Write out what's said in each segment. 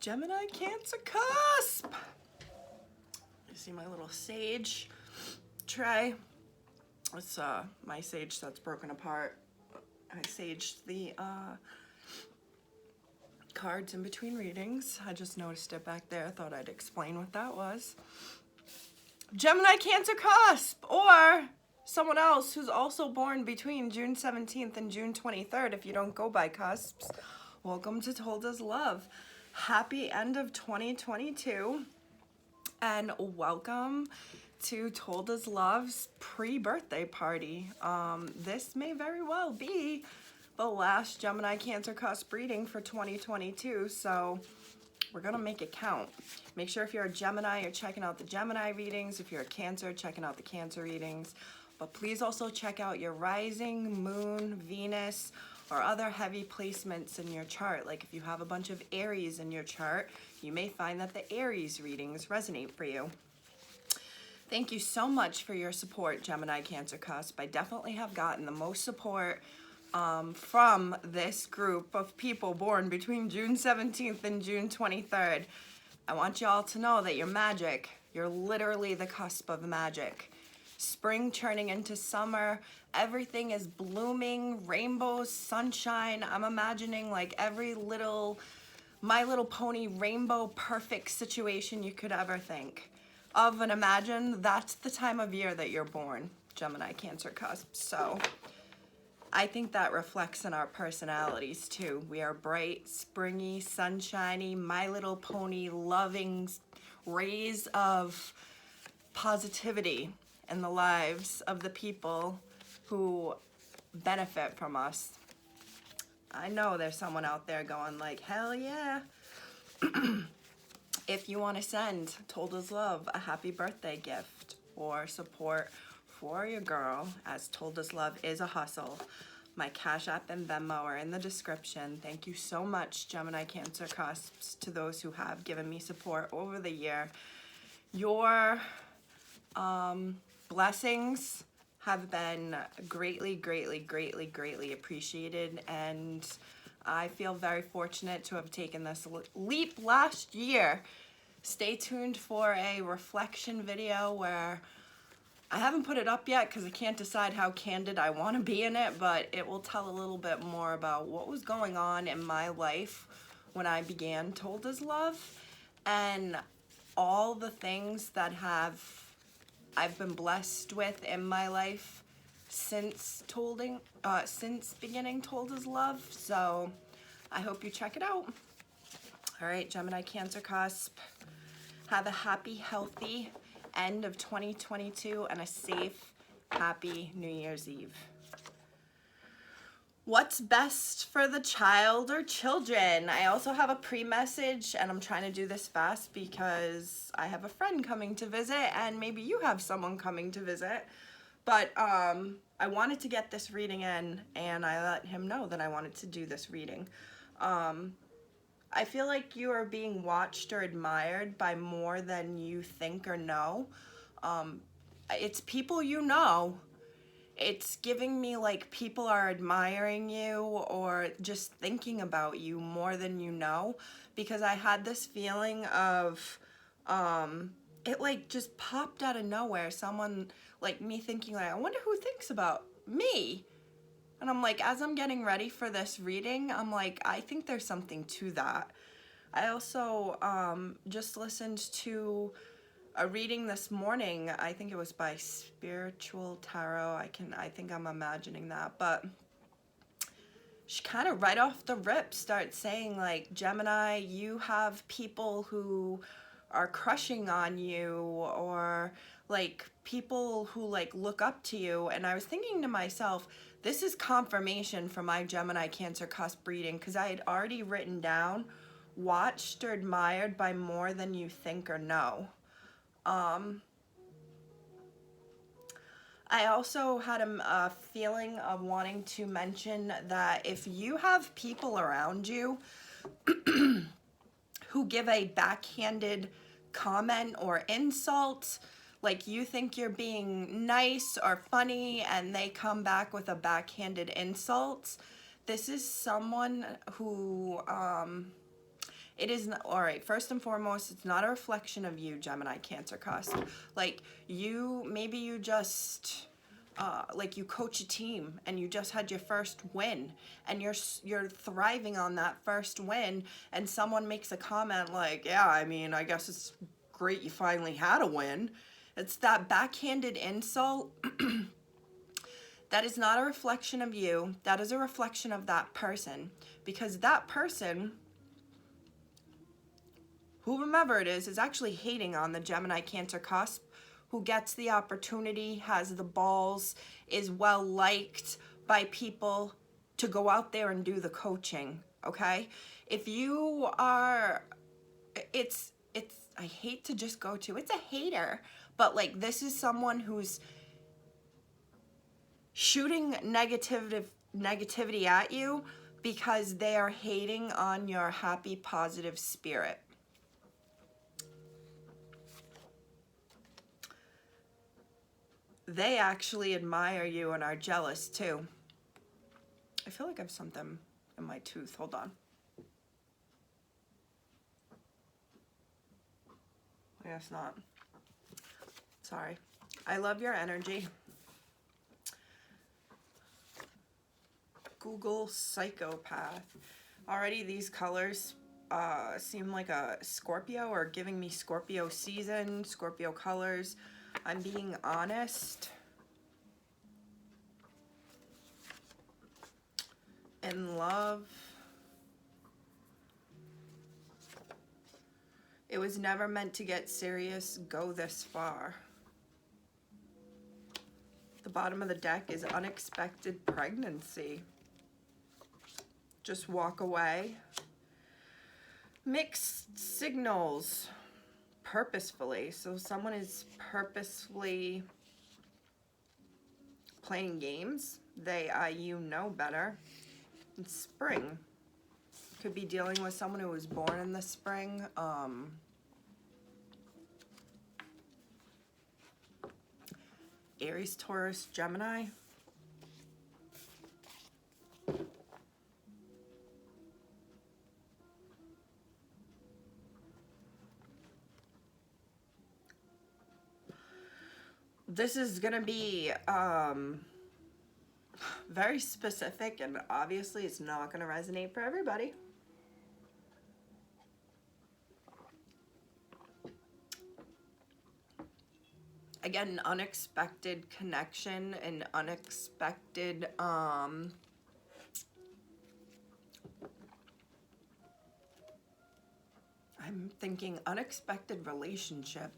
Gemini, Cancer, cusp. You see my little sage tray? It's my sage that's broken apart. I saged the cards in between readings. I just noticed it back there. Thought I'd explain what that was. Gemini, Cancer, cusp, or someone else who's also born between June 17th and June 23rd. If you don't go by cusps, welcome to Told Us Love. Happy end of 2022, and welcome to Told Us Love's pre-birthday party. This may very well be the last Gemini, Cancer, cusp reading for 2022, so we're gonna make it count. Make sure if you're a Gemini, you're checking out the Gemini readings. If you're a Cancer, checking out the Cancer readings. But please also check out your rising, moon, Venus, or other heavy placements in your chart. Like if you have a bunch of Aries in your chart, you may find that the Aries readings resonate for you. Thank you so much for your support, Gemini, Cancer, cusp. I definitely have gotten the most support from this group of people born between June 17th and June 23rd. I want y'all to know that you're magic. You're literally the cusp of magic. Spring turning into summer, everything is blooming, rainbows, sunshine. I'm imagining like every little My Little Pony rainbow perfect situation you could ever think of and imagine. That's the time of year that you're born, Gemini, Cancer, cusp. So I think that reflects in our personalities too. We are bright, springy, sunshiny, My Little Pony loving rays of positivity in the lives of the people who benefit from us. I know there's someone out there going like, hell yeah. If you want to send Told Us Love a happy birthday gift or support for your girl, as Told Us Love is a hustle, my Cash App and Venmo are in the description. Thank you so much, Gemini, Cancer, cusps, to those who have given me support over the year. Your blessings have been greatly appreciated, and I feel very fortunate to have taken this leap last year. Stay tuned for a reflection video where I haven't put it up yet because I can't decide how candid I want to be in it, but it will tell a little bit more about what was going on in my life when I began Told Us Love, and all the things that I've been blessed with in my life since beginning Told Us Love. So I hope you check it out. All right, Gemini, Cancer, cusp, have a happy, healthy end of 2022 and a safe, happy New Year's Eve. What's best for the child or children? I also have a pre-message, and I'm trying to do this fast because I have a friend coming to visit, and maybe you have someone coming to visit. But I wanted to get this reading in, and I let him know that I wanted to do this reading. I feel like you are being watched or admired by more than you think or know. It's people you know. It's giving me like people are admiring you or just thinking about you more than you know, because I had this feeling of it like just popped out of nowhere. Someone like me thinking like, I wonder who thinks about me. And I'm like, as I'm getting ready for this reading, I'm like, I think there's something to that. I also just listened to a reading this morning. I think it was by Spiritual Tarot. I think I'm imagining that, but she kind of right off the rip starts saying like, Gemini, you have people who are crushing on you, or like people who like look up to you. And I was thinking to myself, this is confirmation for my Gemini, Cancer, cusp reading, because I had already written down watched or admired by more than you think or know. I also had a feeling of wanting to mention that if you have people around you who give a backhanded comment or insult, like you think you're being nice or funny and they come back with a backhanded insult, this is someone who It is not, all right, first and foremost, it's not a reflection of you, Gemini, Cancer cusp. Like, maybe you just, like, you coach a team and you just had your first win and you're thriving on that first win, and someone makes a comment like, yeah, I mean, I guess it's great you finally had a win. It's that backhanded insult. That is not a reflection of you. That is a reflection of that person, because that person, whomever it is actually hating on the Gemini Cancer cusp, who gets the opportunity, has the balls, is well liked by people to go out there and do the coaching, okay? If you are, it's I hate to just go to, it's a hater, but like, this is someone who's shooting negativity at you because they are hating on your happy, positive spirit. They actually admire you and are jealous too. I feel like I have something in my tooth. Hold on. I guess not. Sorry. I love your energy. Google psychopath. Already these colors seem like a Scorpio, or giving me Scorpio season, Scorpio colors. I'm being honest. In love. It was never meant to get serious, go this far. The bottom of the deck is unexpected pregnancy. Just walk away. Mixed signals. Purposefully. So someone is purposefully playing games. You know better. It's spring. Could be dealing with someone who was born in the spring. Aries, Taurus, Gemini. This is gonna be very specific, and obviously it's not gonna resonate for everybody. Again, an unexpected connection, an unexpected I'm thinking unexpected relationship.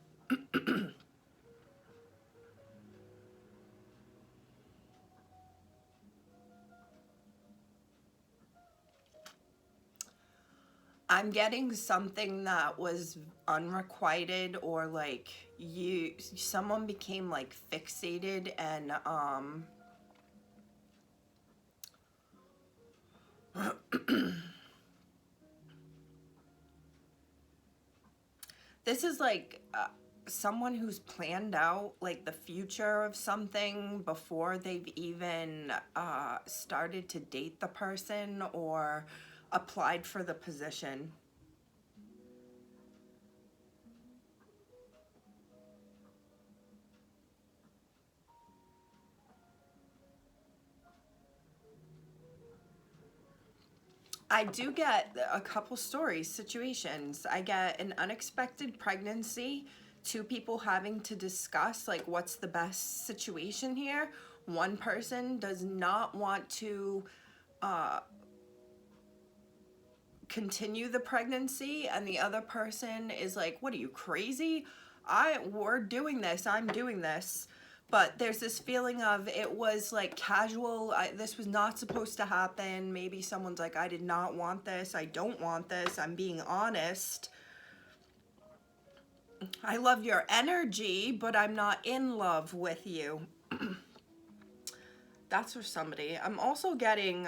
I'm getting something that was unrequited, or like someone became like fixated and this is like someone who's planned out like the future of something before they've even started to date the person or applied for the position. I do get a couple stories, situations. I get an unexpected pregnancy, two people having to discuss like what's the best situation here. One person does not want to continue the pregnancy, and the other person is like, what are you, crazy? We're doing this, I'm doing this. But there's this feeling of it was like casual, this was not supposed to happen. Maybe someone's like, I did not want this, I don't want this, I'm being honest. I love your energy, but I'm not in love with you. That's for somebody. I'm also getting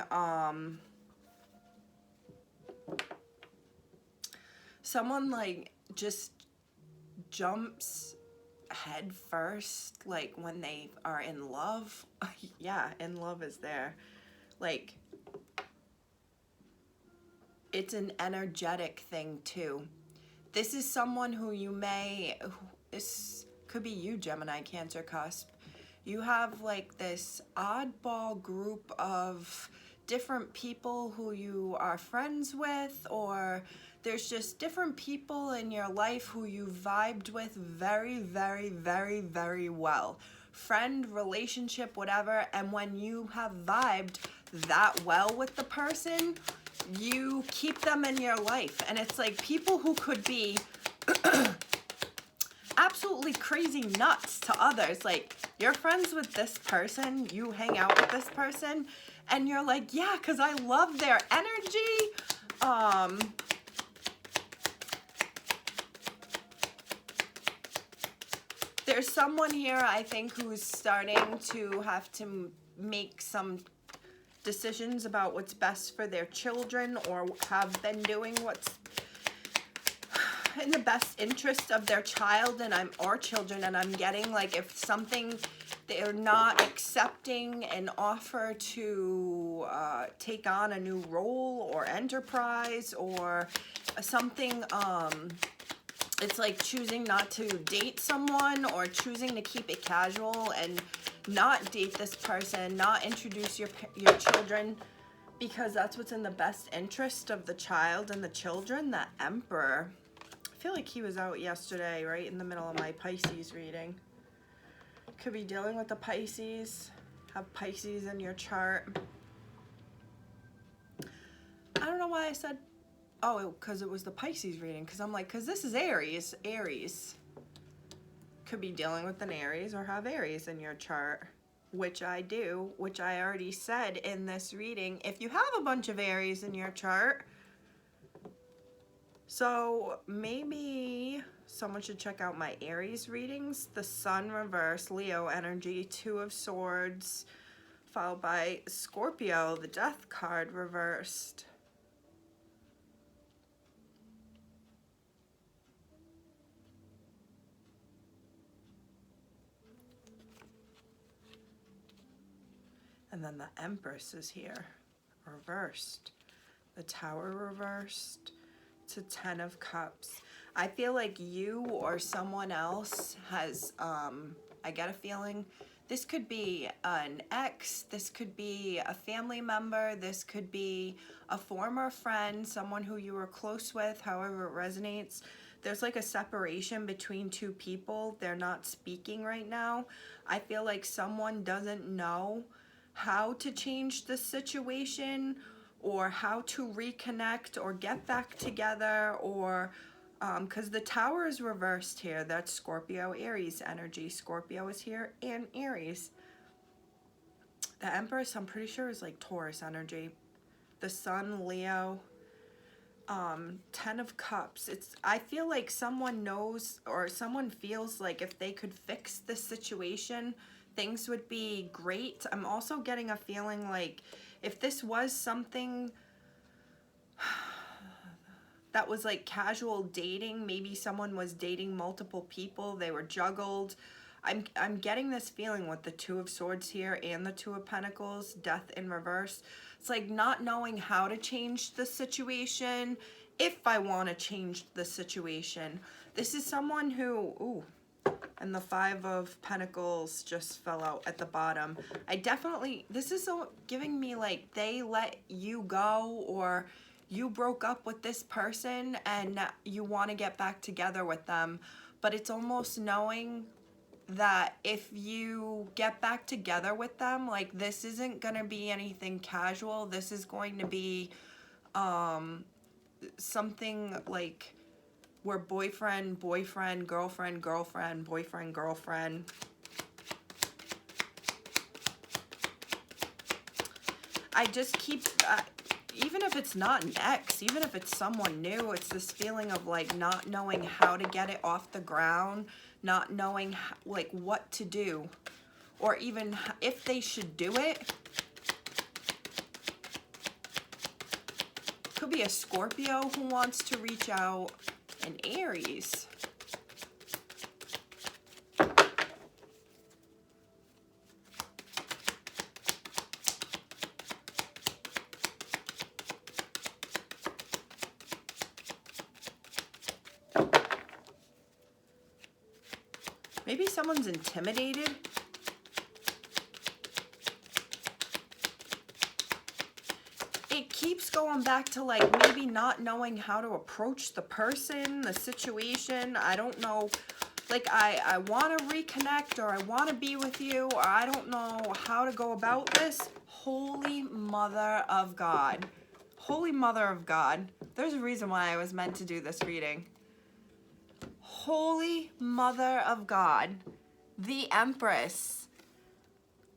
someone like just jumps head first, like when they are in love. Yeah, in love is there. Like it's an energetic thing too. This is someone who you may, this could be you, Gemini, Cancer, Cusp. You have like this oddball group of different people who you are friends with, or there's just different people in your life who you vibed with very, very, very, very well. Friend, relationship, whatever, and when you have vibed that well with the person, you keep them in your life. And it's like people who could be absolutely crazy nuts to others. Like, you're friends with this person, you hang out with this person, and you're like, yeah, because I love their energy. There's someone here, I think, who's starting to have to make some decisions about what's best for their children, or have been doing what's in the best interest of their child or children. And I'm getting like, if something they're not accepting an offer to take on a new role or enterprise or something, it's like choosing not to date someone, or choosing to keep it casual and not date this person, not introduce your children, because that's what's in the best interest of the child and the children. The Emperor. I feel like he was out yesterday, right in the middle of my Pisces reading. Could be dealing with the Pisces. Have Pisces in your chart. I don't know why I said, oh, because it was the Pisces reading. Because I'm like, because this is Aries. Aries. Could be dealing with an Aries or have Aries in your chart, which I do, which I already said in this reading. If you have a bunch of Aries in your chart, so maybe someone should check out my Aries readings. The Sun reverse, Leo energy, Two of Swords, followed by Scorpio, the Death card reversed. And then the Empress is here, reversed. The Tower reversed. It's a Ten of Cups. I feel like you or someone else has, I get a feeling, this could be an ex, this could be a family member, this could be a former friend, someone who you were close with, however it resonates. There's like a separation between two people. They're not speaking right now. I feel like someone doesn't know how to change the situation, or how to reconnect or get back together, or because the Tower is reversed here. That's Scorpio, Aries energy. Scorpio is here and Aries. The Empress, I'm pretty sure, is like Taurus energy. The Sun, Leo. Ten of Cups. I feel like someone knows, or someone feels like if they could fix this situation, things would be great. I'm also getting a feeling like if this was something that was like casual dating, maybe someone was dating multiple people, they were juggled. I'm getting this feeling with the Two of Swords here and the Two of Pentacles, Death in reverse. It's like not knowing how to change the situation, if I want to change the situation. This is someone who, ooh, and the Five of Pentacles just fell out at the bottom. This is so giving me like they let you go, or you broke up with this person and you want to get back together with them. But it's almost knowing that if you get back together with them, like this isn't going to be anything casual. This is going to be something like we're boyfriend, girlfriend, boyfriend, girlfriend. I just keep, even if it's not an ex, even if it's someone new, it's this feeling of like not knowing how to get it off the ground, not knowing like what to do, or even if they should do it. Could be a Scorpio who wants to reach out, an Aries. Maybe someone's intimidated. It keeps going back to like maybe not knowing how to approach the person, the situation. I don't know. Like I want to reconnect, or I want to be with you, or I don't know how to go about this. Holy Mother of God. Holy Mother of God. There's a reason why I was meant to do this reading. Holy Mother of God. The Empress.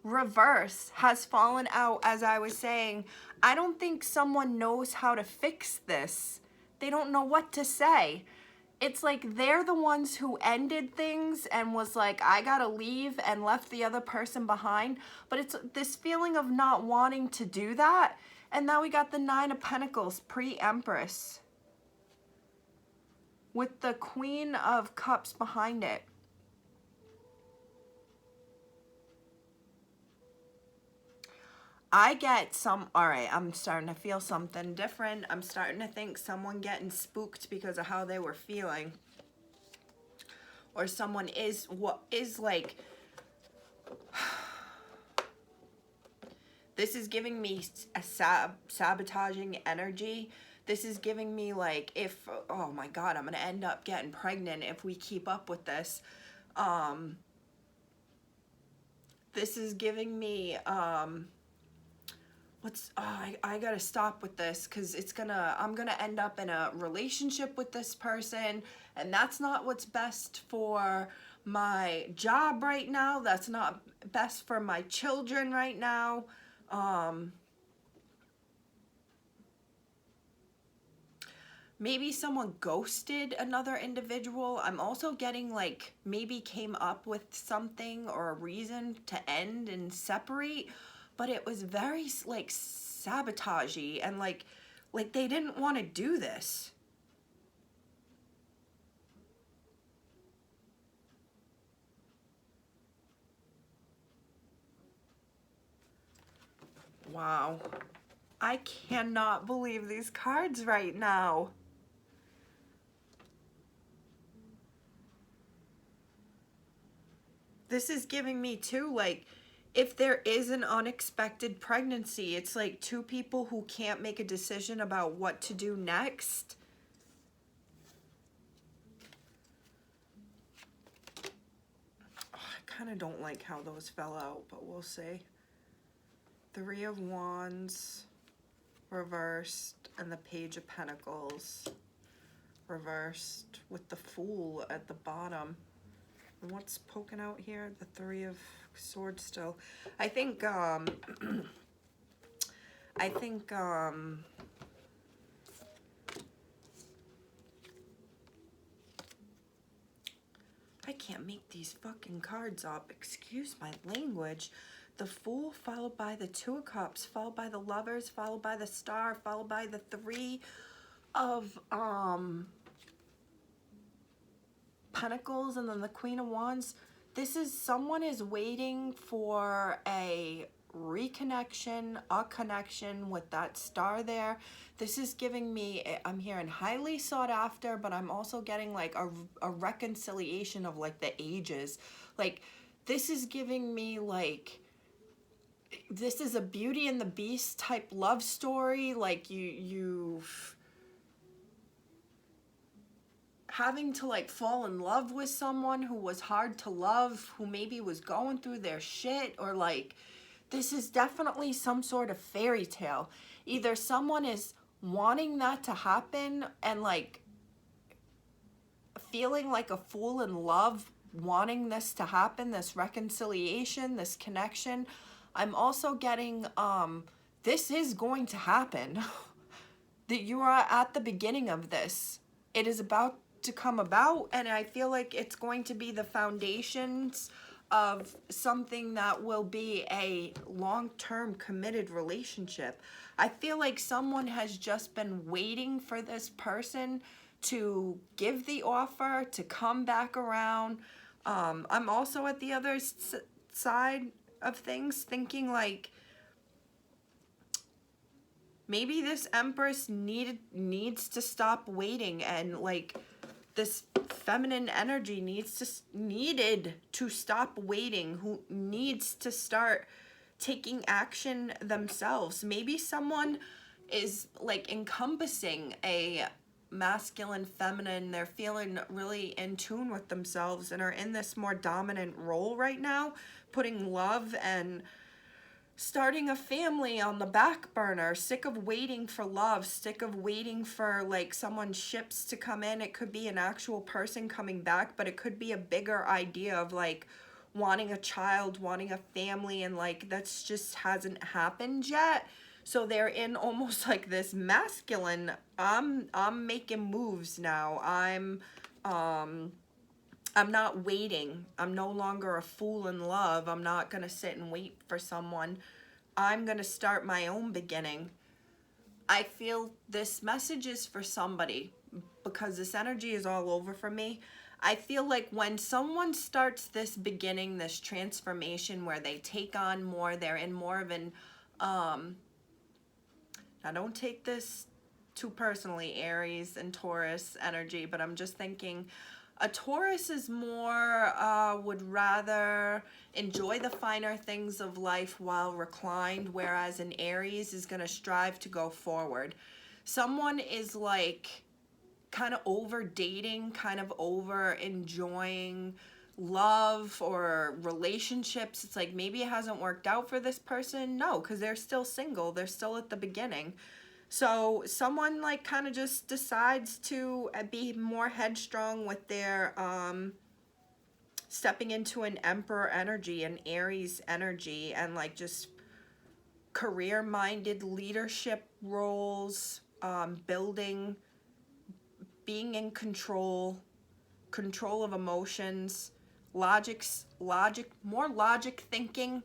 Reverse has fallen out, as I was saying. I don't think someone knows how to fix this. They don't know what to say. It's like they're the ones who ended things and was like, I gotta leave, and left the other person behind. But it's this feeling of not wanting to do that. And now we got the Nine of Pentacles, pre-Empress, with the Queen of Cups behind it. I get some, all right, I'm starting to feel something different. I'm starting to think someone getting spooked because of how they were feeling. Or someone is, what is like, this is giving me a sabotaging energy. This is giving me like, if, oh my God, I'm going to end up getting pregnant if we keep up with this. This is giving me, I gotta stop with this, because I'm gonna end up in a relationship with this person, and that's not what's best for my job right now. That's not best for my children right now. Maybe someone ghosted another individual. I'm also getting like maybe came up with something or a reason to end and separate, but it was very like sabotagey, and like they didn't want to do this. Wow. I cannot believe these cards right now. This is giving me too, like, if there is an unexpected pregnancy, it's like two people who can't make a decision about what to do next. Oh, I kind of don't like how those fell out, but we'll see. Three of Wands reversed, and the Page of Pentacles reversed, with the Fool at the bottom. And what's poking out here? The Three of Swords still. I think I can't make these fucking cards up. Excuse my language. The Fool followed by the Two of Cups, followed by the Lovers, followed by the Star, followed by the Three of Pentacles, and then the Queen of Wands. This is, someone is waiting for a reconnection, a connection with that Star there. This is giving me, I'm hearing highly sought after, but I'm also getting like a reconciliation of like the ages. Like, this is giving me like, this is a Beauty and the Beast type love story. Like you've having to like fall in love with someone who was hard to love, who maybe was going through their shit, or like, this is definitely some sort of fairy tale. Either someone is wanting that to happen and like feeling like a fool in love, wanting this to happen, this reconciliation, this connection. I'm also getting, this is going to happen. That you are at the beginning of this. It is about to come about, and I feel like it's going to be the foundations of something that will be a long-term committed relationship. I feel like someone has just been waiting for this person to give the offer, to come back around. I'm also at the other side of things thinking like, maybe this Empress needs to stop waiting and like this feminine energy needed to stop waiting, who needs to start taking action themselves. Maybe someone is like encompassing a masculine, feminine, they're feeling really in tune with themselves and are in this more dominant role right now, putting love and starting a family on the back burner, sick of waiting for love, sick of waiting for like someone's ships to come in. It could be an actual person coming back, but it could be a bigger idea of like wanting a child, wanting a family, and like that's just hasn't happened yet. So they're in almost like this masculine, I'm making moves now. I'm not waiting. I'm no longer a fool in love. I'm not going to sit and wait for someone. I'm going to start my own beginning. I feel this message is for somebody because this energy is all over for me. I feel like when someone starts this beginning, this transformation where they take on more, they're in more of an, now don't take this too personally, Aries and Taurus energy, but I'm just thinking, a Taurus is more, would rather enjoy the finer things of life while reclined, whereas an Aries is going to strive to go forward. Someone is like kind of over dating, kind of over enjoying love or relationships. It's like maybe it hasn't worked out for this person. No, because they're still single. They're still at the beginning. So someone like kind of just decides to be more headstrong with their stepping into an Emperor energy, an Aries energy, and like just career-minded leadership roles, building, being in control of emotions, more logic thinking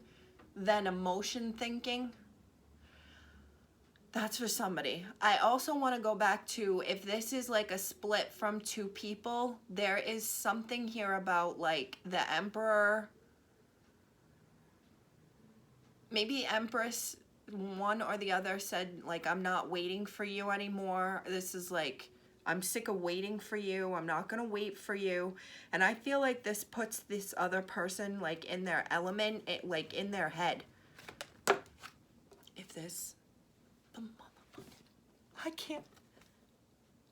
than emotion thinking. That's for somebody. I also want to go back to, if this is like a split from two people, there is something here about like the Emperor, maybe Empress, one or the other said like, I'm not waiting for you anymore. This is like, I'm sick of waiting for you. I'm not going to wait for you. And I feel like this puts this other person like in their element, like in their head. If this... I can't.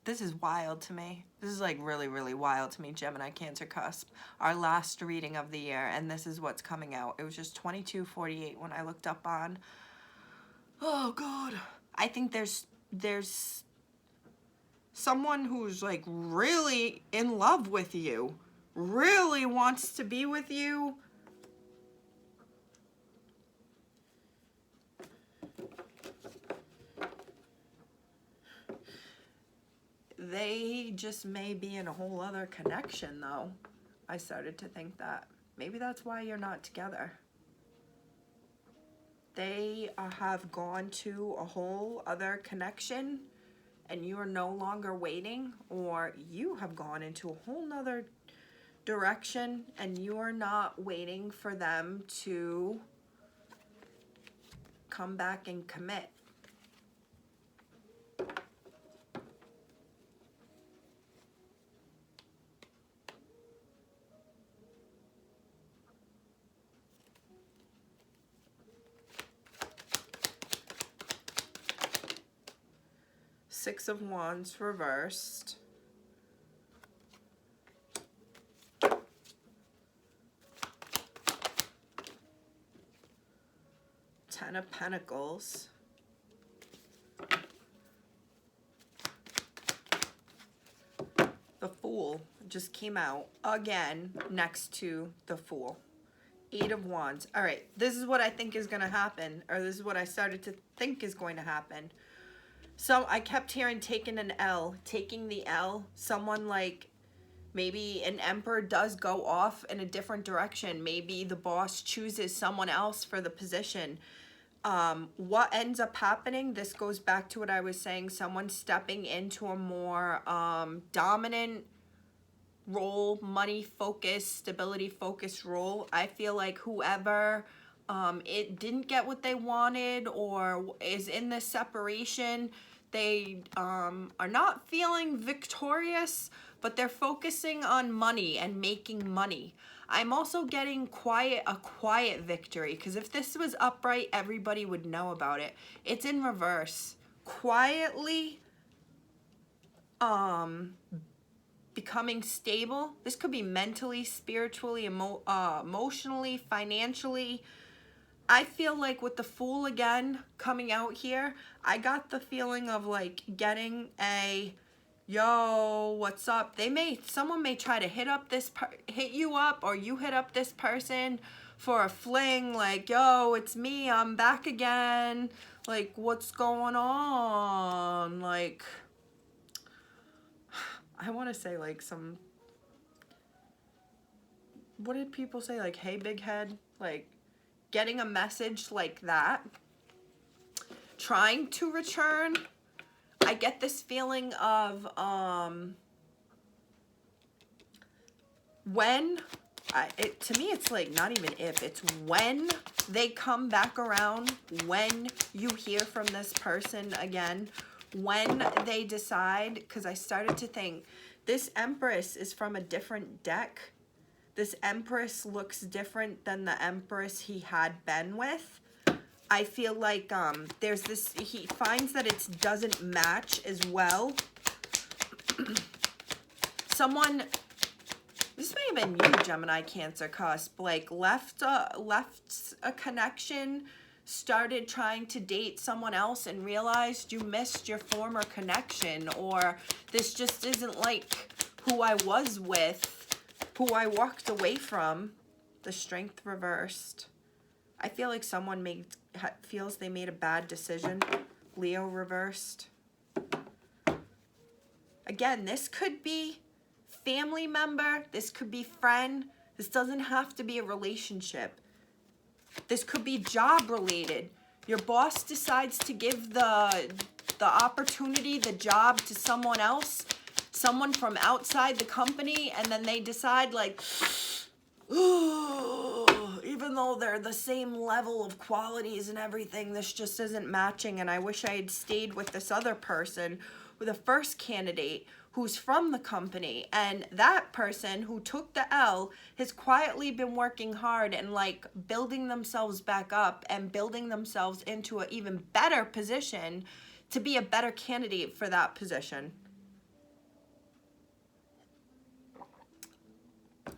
This is wild to me. This is like really, really wild to me, Gemini, Cancer cusp. Our last reading of the year, and this is what's coming out. It was just 22:48 when I looked up on. Oh God. I think there's someone who's like really in love with you, really wants to be with you. They just may be in a whole other connection, though. I started to think that. Maybe that's why you're not together. They have gone to a whole other connection, and you are no longer waiting, or you have gone into a whole nother direction, and you are not waiting for them to come back and commit. Six of Wands reversed. Ten of Pentacles. The Fool just came out again next to the Fool. Eight of Wands. All right, this is what I think is going to happen, or this is what I started to think is going to happen. So I kept hearing taking an L, taking the L. Someone like, maybe an Emperor does go off in a different direction. Maybe the boss chooses someone else for the position. What ends up happening, this goes back to what I was saying, someone stepping into a more dominant role, money focused, stability focused role. I feel like whoever it didn't get what they wanted or is in this separation, they are not feeling victorious, but they're focusing on money and making money. I'm also getting a quiet victory, because if this was upright, everybody would know about it. It's in reverse. Quietly becoming stable. This could be mentally, spiritually, emotionally, financially. I feel like with the Fool again coming out here, I got the feeling of like getting a, yo, what's up? Someone may try to hit you up, or you hit up this person for a fling, like, yo, it's me, I'm back again. Like, what's going on? Like, I want to say like what did people say? Like, hey, big head? Like, getting a message like that, trying to return. I get this feeling of to me it's like not even if, it's when they come back around, when you hear from this person again, when they decide, because I started to think this Empress is from a different deck. This Empress looks different than the Empress he had been with. I feel like there's this, he finds that it doesn't match as well. Someone, this may have been you, Gemini, Cancer, cusp, like left a connection, started trying to date someone else and realized you missed your former connection, or this just isn't like who I was with, who I walked away from. The Strength reversed. I feel like someone feels they made a bad decision. Leo reversed. Again, this could be family member. This could be friend. This doesn't have to be a relationship. This could be job related. Your boss decides to give the opportunity, the job to someone else, someone from outside the company, and then they decide like, ooh, even though they're the same level of qualities and everything, this just isn't matching, and I wish I had stayed with this other person, with the first candidate who's from the company. And that person who took the L has quietly been working hard and like building themselves back up and building themselves into an even better position to be a better candidate for that position.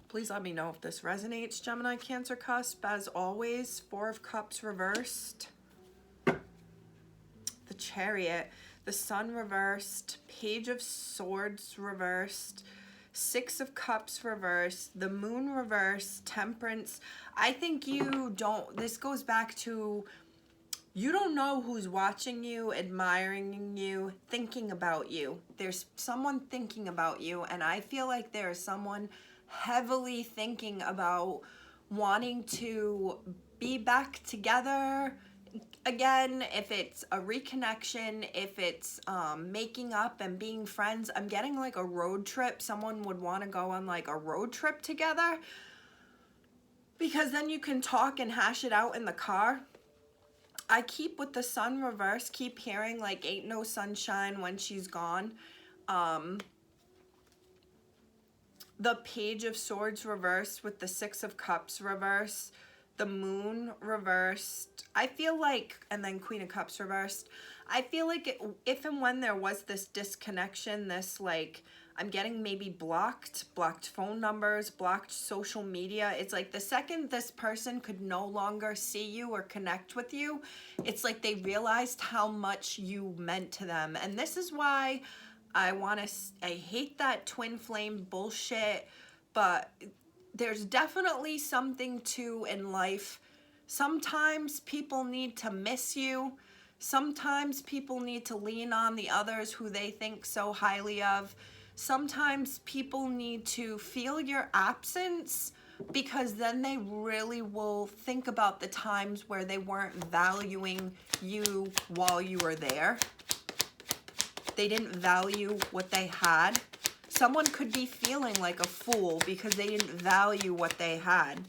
Please let me know if this resonates, Gemini, Cancer, cusp. As always, Four of Cups reversed. The Chariot. The Sun reversed. Page of Swords reversed. Six of Cups reversed. The Moon reversed. Temperance. I think this goes back to, you don't know who's watching you, admiring you, thinking about you. There's someone thinking about you, and I feel like there is someone heavily thinking about wanting to be back together again, if it's a reconnection, if it's making up and being friends. I'm getting like a road trip. Someone would want to go on like a road trip together, because then you can talk and hash it out in the car. I keep with the Sun reverse, keep hearing like ain't no sunshine when she's gone. The Page of Swords reversed with the Six of Cups reversed. The Moon reversed. I feel like, and then Queen of Cups reversed. I feel like if and when there was this disconnection, this like, I'm getting maybe blocked phone numbers, blocked social media. It's like the second this person could no longer see you or connect with you, it's like they realized how much you meant to them. And this is why I hate that twin flame bullshit, but there's definitely something to in life. Sometimes people need to miss you. Sometimes people need to lean on the others who they think so highly of. Sometimes people need to feel your absence, because then they really will think about the times where they weren't valuing you while you were there. They didn't value what they had. Someone could be feeling like a fool because they didn't value what they had.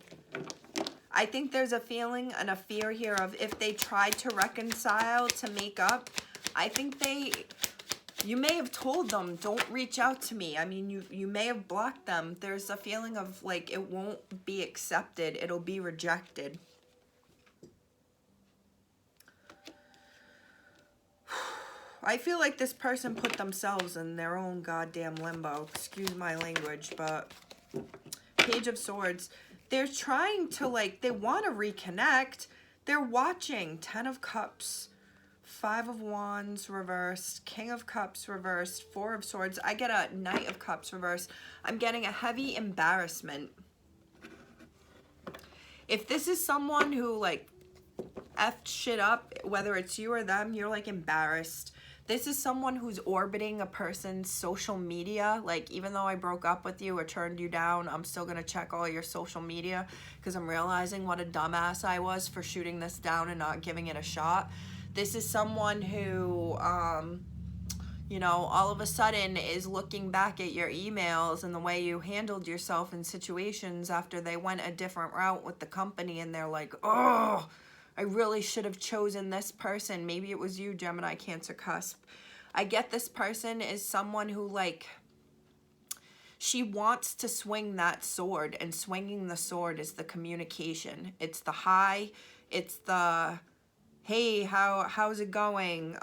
I think there's a feeling and a fear here of if they tried to reconcile, to make up, I think You may have told them, don't reach out to me. I mean, you may have blocked them. There's a feeling of like it won't be accepted. It'll be rejected. I feel like this person put themselves in their own goddamn limbo. Excuse my language, but Page of Swords. They're trying to, like, they want to reconnect. They're watching. 10 of Cups, 5 of Wands reversed, King of Cups reversed, 4 of Swords. I get a Knight of Cups reversed. I'm getting a heavy embarrassment. If this is someone who, like, effed shit up, whether it's you or them, you're, like, embarrassed. This is someone who's orbiting a person's social media. Like, even though I broke up with you or turned you down, I'm still going to check all your social media because I'm realizing what a dumbass I was for shooting this down and not giving it a shot. This is someone who, you know, all of a sudden is looking back at your emails and the way you handled yourself in situations after they went a different route with the company, and they're like, oh, I really should have chosen this person. Maybe it was you, Gemini, Cancer, Cusp. I get this person is someone who, like, she wants to swing that sword, and swinging the sword is the communication. It's the hi, it's the, hey, how's it going?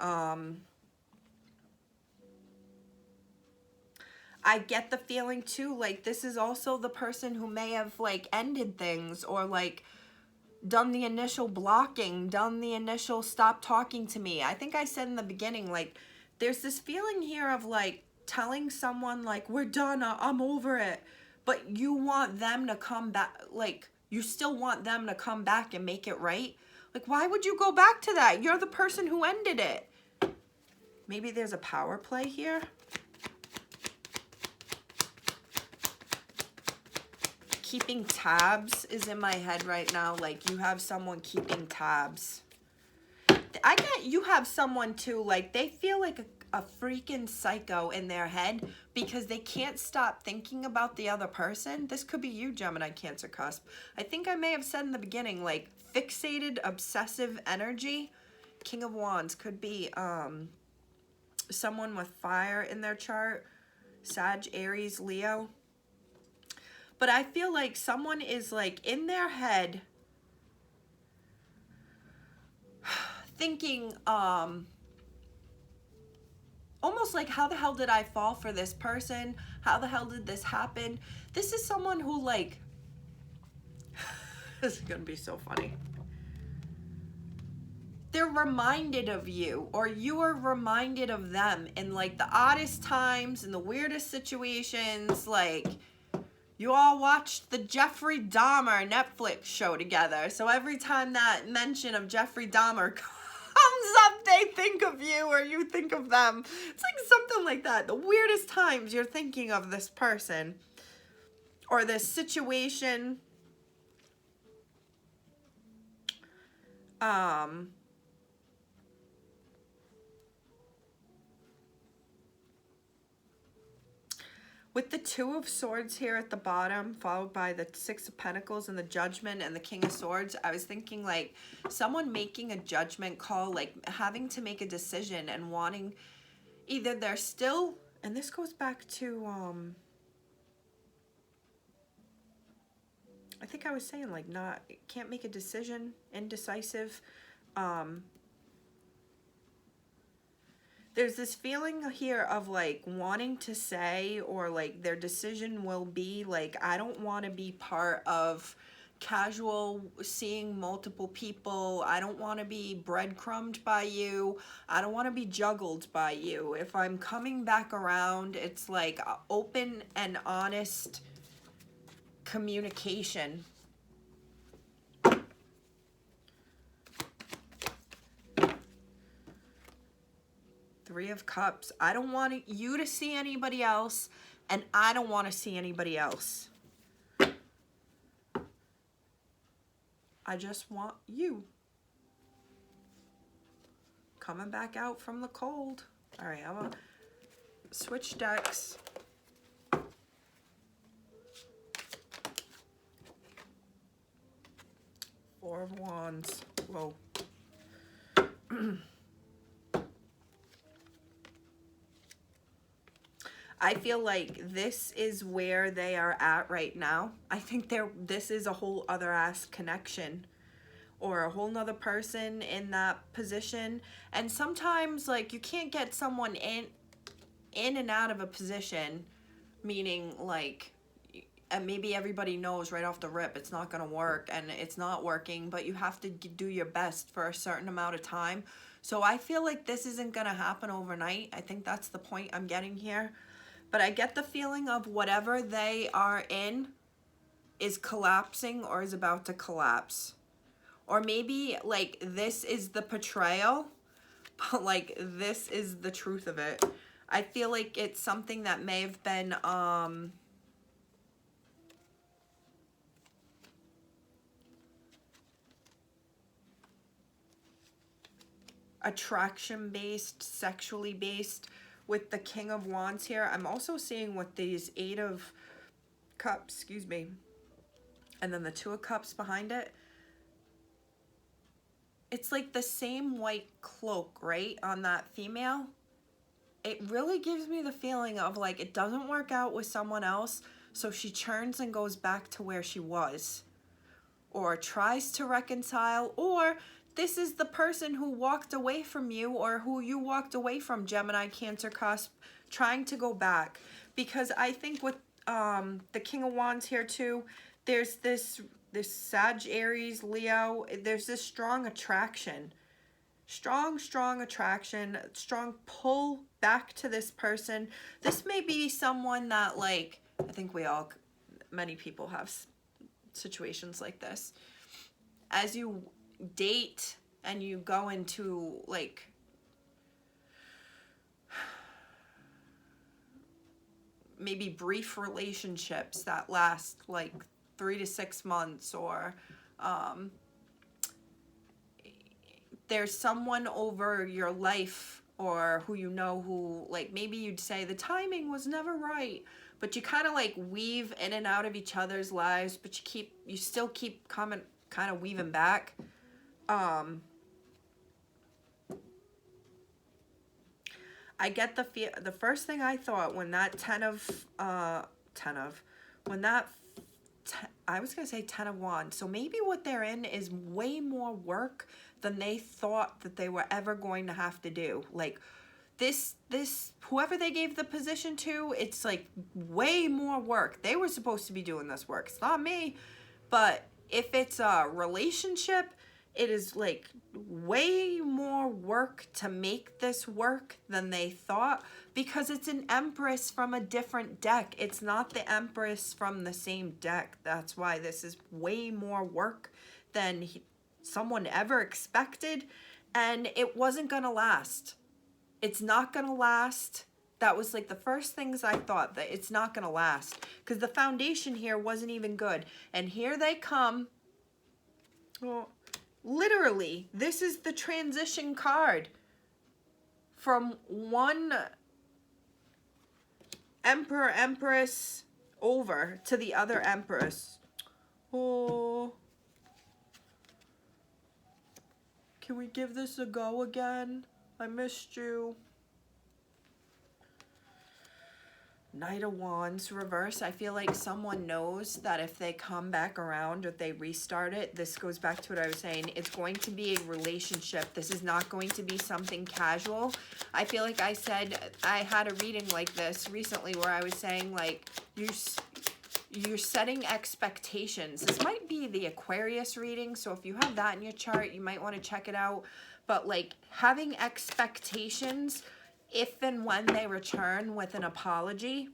I get the feeling too, like, this is also the person who may have, like, ended things or, like, done the initial blocking, done the initial stop talking to me. I think I said in the beginning, like, there's this feeling here of, like, telling someone, like, we're done, I'm over it. But you want them to come back, like, you still want them to come back and make it right. Like, why would you go back to that? You're the person who ended it. Maybe there's a power play here. Keeping tabs is in my head right now. Like, you have someone keeping tabs. I get you have someone too, like, they feel like a freaking psycho in their head because they can't stop thinking about the other person. This could be you, Gemini, Cancer, Cusp. I think I may have said in the beginning, like, fixated, obsessive energy. King of Wands could be someone with fire in their chart. Sag, Aries, Leo. But I feel like someone is, like, in their head thinking, almost like, how the hell did I fall for this person? How the hell did this happen? This is someone who, like, this is going to be so funny. They're reminded of you, or you are reminded of them in, like, the oddest times and the weirdest situations, like, you all watched the Jeffrey Dahmer Netflix show together. So every time that mention of Jeffrey Dahmer comes up, they think of you or you think of them. It's like something like that. The weirdest times you're thinking of this person or this situation. With the 2 of Swords here at the bottom, followed by the 6 of Pentacles and the Judgment and the King of Swords, I was thinking, like, someone making a judgment call, like, having to make a decision and wanting, either they're still, and this goes back to, I think I was saying, like, not, can't make a decision, indecisive. There's this feeling here of, like, wanting to say, or, like, their decision will be, like, I don't want to be part of casual seeing multiple people. I don't want to be breadcrumbed by you. I don't want to be juggled by you. If I'm coming back around, it's like open and honest communication. Three of Cups. I don't want you to see anybody else, and I don't want to see anybody else. I just want you. Coming back out from the cold. All right, I'm going to switch decks. Four of Wands. Whoa. I feel like this is where they are at right now. I think this is a whole other ass connection, or a whole nother person in that position. And sometimes, like, you can't get someone in and out of a position, meaning like, and maybe everybody knows right off the rip it's not going to work and it's not working, but you have to do your best for a certain amount of time. So I feel like this isn't going to happen overnight. I think that's the point I'm getting here. But I get the feeling of whatever they are in is collapsing or is about to collapse. Or maybe like this is the portrayal, but like this is the truth of it. I feel like it's something that may have been attraction based, sexually based. With the King of Wands here, I'm also seeing with these 8 of Cups, excuse me, and then the 2 of Cups behind it. It's like the same white cloak, right, on that female. It really gives me the feeling of like it doesn't work out with someone else, so she churns and goes back to where she was, or tries to reconcile, or this is the person who walked away from you, or who you walked away from, Gemini, Cancer, cusp, trying to go back. Because I think with the King of Wands here too, there's this Sag, Aries, Leo, there's this strong attraction. Strong attraction, strong pull back to this person. This may be someone that, like, I think many people have situations like this. As you date and you go into like maybe brief relationships that last like 3 to 6 months, or there's someone over your life, or who you know, who like maybe you'd say the timing was never right, but you kind of like weave in and out of each other's lives, but you still keep coming, kind of weaving back. I get the first thing I thought when that I was going to say 10 of Wands. So maybe what they're in is way more work than they thought that they were ever going to have to do. Like this whoever they gave the position to, it's like way more work. They were supposed to be doing this work. It's not me. But if it's a relationship, it is like way more work to make this work than they thought, because it's an Empress from a different deck. It's not the Empress from the same deck. That's why this is way more work than someone ever expected, and it wasn't gonna last. It's not gonna last. That was like the first things I thought, that it's not gonna last, because the foundation here wasn't even good. And here they come. Well, literally, this is the transition card from one Emperor, Empress over to the other Empress. Oh, can we give this a go again? I missed you. Knight of Wands reverse. I feel like someone knows that if they come back around, or they restart it, this goes back to what I was saying, it's going to be a relationship. This is not going to be something casual. I feel like I said, I had a reading like this recently where I was saying, like, you're setting expectations. This might be the Aquarius reading, so if you have that in your chart, you might want to check it out. But like having expectations if and when they return with an apology,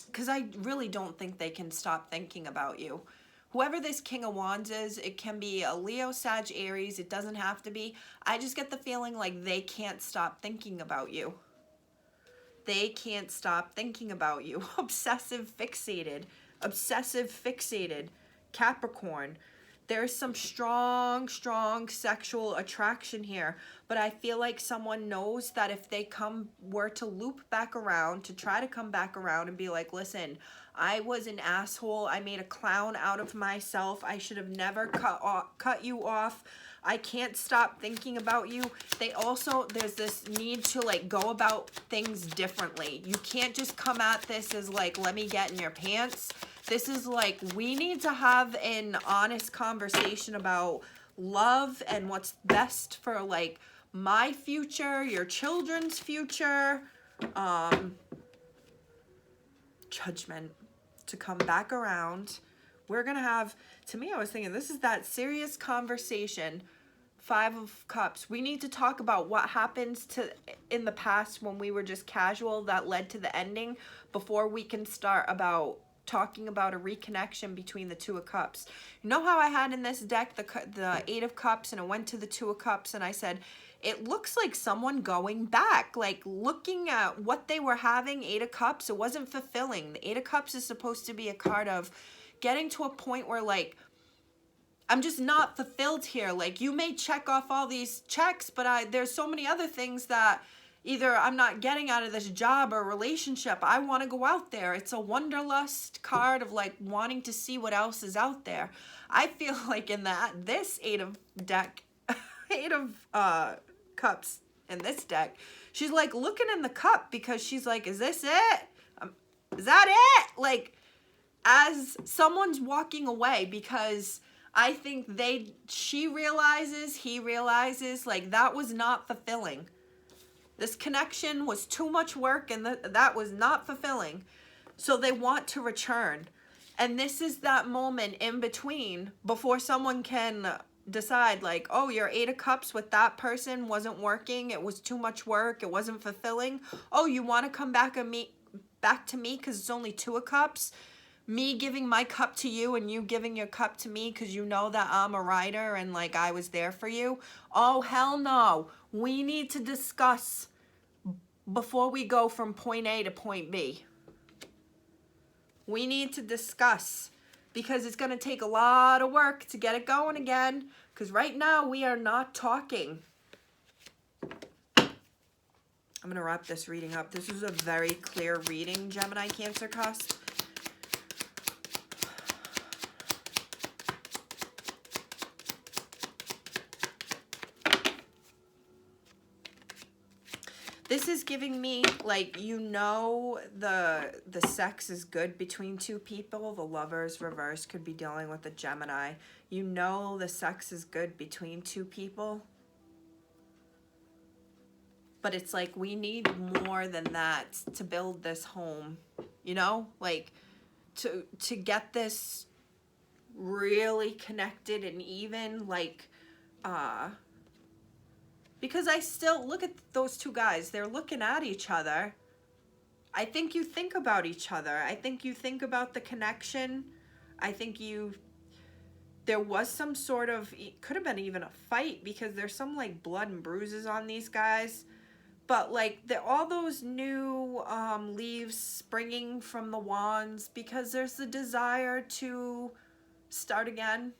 because I really don't think they can stop thinking about you. Whoever this King of Wands is, it can be a Leo, Sag, Aries, it doesn't have to be. I just get the feeling like they can't stop thinking about you. They can't stop thinking about you. Obsessive fixated, Capricorn. There's some strong sexual attraction here, but I feel like someone knows that if they were to loop back around, to try to come back around and be like, listen, I was an asshole. I made a clown out of myself. I should have never cut you off. I can't stop thinking about you. There's this need to like go about things differently. You can't just come at this as like, let me get in your pants. This is like, we need to have an honest conversation about love and what's best for like my future, your children's future. Judgment to come back around. We're gonna have, to me, I was thinking this is that serious conversation. 5 of Cups. We need to talk about what happens in the past when we were just casual that led to the ending before we can start about talking about a reconnection between the 2 of Cups. You know how I had in this deck the 8 of Cups and it went to the 2 of Cups and I said, it looks like someone going back, like looking at what they were having, 8 of Cups, it wasn't fulfilling. The 8 of Cups is supposed to be a card of getting to a point where like, I'm just not fulfilled here. Like you may check off all these checks, but there's so many other things that either I'm not getting out of this job or relationship. I want to go out there. It's a wanderlust card of like wanting to see what else is out there. I feel like in this 8 of Cups in this deck, she's like looking in the cup because she's like, is this it? Is that it? Like as someone's walking away because I think he realizes like that was not fulfilling. This connection was too much work and that was not fulfilling. So they want to return. And this is that moment in between before someone can decide like, oh, your 8 of Cups with that person wasn't working. It was too much work. It wasn't fulfilling. Oh, you want to come back to me because it's only 2 of Cups? Me giving my cup to you and you giving your cup to me because you know that I'm a rider and like I was there for you. Oh, hell no. We need to discuss before we go from point A to point B. We need to discuss because it's going to take a lot of work to get it going again because right now we are not talking. I'm going to wrap this reading up. This is a very clear reading, Gemini, Cancer, Cusp. This is giving me, like, you know, the sex is good between 2 people. The Lovers reverse could be dealing with the Gemini. You know the sex is good between 2 people. But it's like we need more than that to build this home. You know? Like, to get this really connected and even, like, because I still look at those 2 guys. They're looking at each other. I think you think about each other. I think you think about the connection. I think there was some sort of, it could have been even a fight because there's some like blood and bruises on these guys. But like all those new leaves springing from the wands because there's the desire to start again.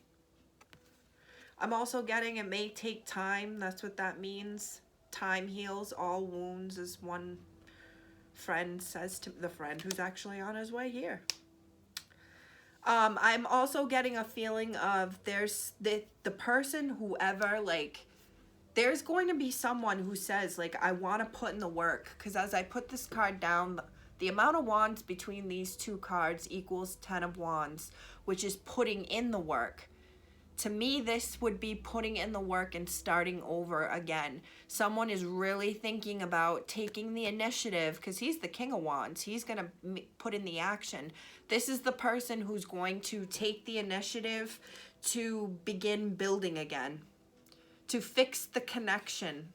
I'm also getting it may take time. That's what that means. Time heals all wounds, as one friend says to the friend who's actually on his way here. I'm also getting a feeling of there's the person, whoever, like, there's going to be someone who says, like, I want to put in the work. Because as I put this card down, the amount of wands between these 2 cards equals 10 of wands, which is putting in the work. To me, this would be putting in the work and starting over again. Someone is really thinking about taking the initiative because he's the King of Wands. He's going to put in the action. This is the person who's going to take the initiative to begin building again, to fix the connection.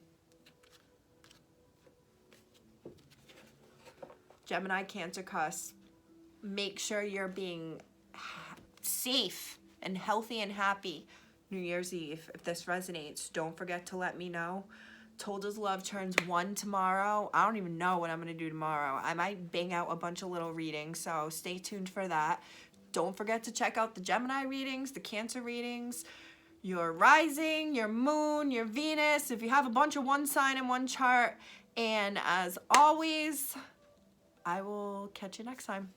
Gemini, Cancer, Cusp, make sure you're being safe and healthy and happy New Year's Eve. If this resonates, don't forget to let me know. Told Us Love turns 1 tomorrow. I don't even know what I'm going to do tomorrow. I might bang out a bunch of little readings, so stay tuned for that. Don't forget to check out the Gemini readings, the Cancer readings, your rising, your moon, your Venus, if you have a bunch of one sign in one chart. And as always, I will catch you next time.